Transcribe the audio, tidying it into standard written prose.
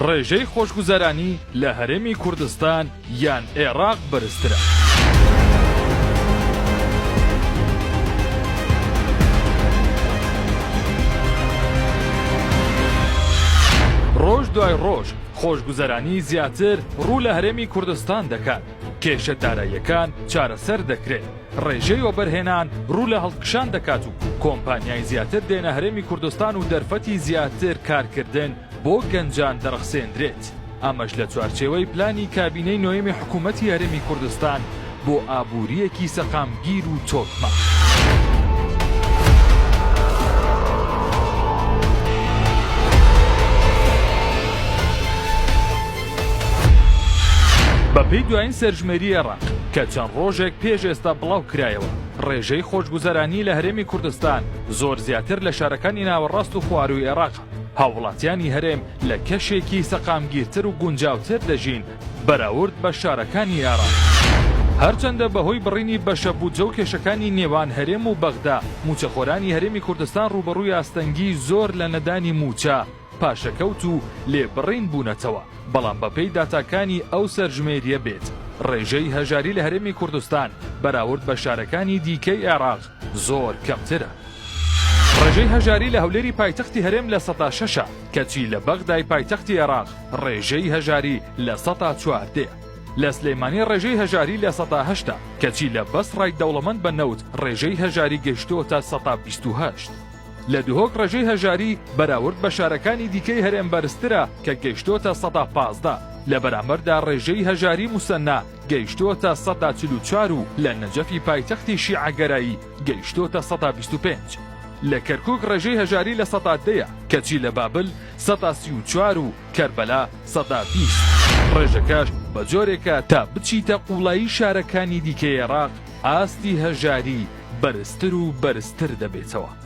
ڕێژەی خۆشگوزەرانی لە هەرێمی کوردستان یان عێراق بەرزترە؟ ڕۆژ دوای ڕۆژ خۆشگوزەرانی زیاتر ڕوو لە هەرێمی کوردستان دەکات. کێشە داراییەکان چارەسەر دەکرێت. ڕێژەی وەبەرهێنان ڕوو لە هەڵکشان دەکات و کۆمپانیای زیاتر دێنە هەرێمی کوردستان و دەرفەتی زیاتر کارکردن بۆ گەنجان دەرەخسێنرێت. ئەمەش لە چوارچێوەی پلانی کابینەی نۆیەمی حکوومەتی هەرێمی کوردستان بۆ ئابووریەکی سەقامگیر و تۆکمە. بەپێی دوایین سەرژمێری عێراق کە چەند ڕۆژێک پێش ئێستا بڵاو کرایەوە، ڕێژەی خۆشگوزەرانی لە هەرێمی کوردستان زۆر زیاتر لە شارەکانی ناوەڕاست و خواروی عێراق. هاوڵاتیانی هەرێم لە کەشێکی سەقامگیرتر و گونجاوتر دەژین بەراورد بە شارەکانی عێراق. هەرچەندە بەهۆی بڕینی بەشەبوجە و کێشەکانی نێوان هەرێم و بەغدا، موچەخۆرانی هەرێمی کوردستان ڕوبەڕووی ئاستەنگی زۆر لە نەدانی موچە پاشەکەوت و لێبڕین بوونەتەوە. بەڵام بەپێی داتاکانی ئەو سەرژمێریە بێت، ڕێژەی هەژاری لە هەرێمی کوردستان بەراورد بە شارەکانی دیکەی عێراق زۆر کەمترە. ڕێژەی هەژاری لە هەولێری پایتەختی هەرێم لە 6%، کەچی لە بەغدای پایتەختی عێراق ڕێژەی هەژاری لە 14%. لە سلێمانی ڕێژەی هەژاری لە 8%، کەچی لە بەسڕای دەوڵەمەند بە نەوت ڕێژەی هەژاری گەیشتووەتە 128. لە دوهۆک ڕێژەی هەژاری بەراورد بە شارەکانی دیکەی هەرێم بەرزترە کە گەیشتووەتە 115. لە بەرامبەردا ڕێژەی هەژاری موسەنا گەیشتووەتە 144 و لە نەجەفی پایتەختی شیعەگەرایی گەیشتووەتە 125. لە کەرکووک ڕێژەی هەژاری لە 110، کەچی لە بابل 134 و کەربەلا 120. ڕێژەکەش بە جۆرێکە تا بچیتە قوڵایی شارەکانی دیکەی عێراق ئاستی هەژاری بەرزتر و بەرزتر دەبێتەوە.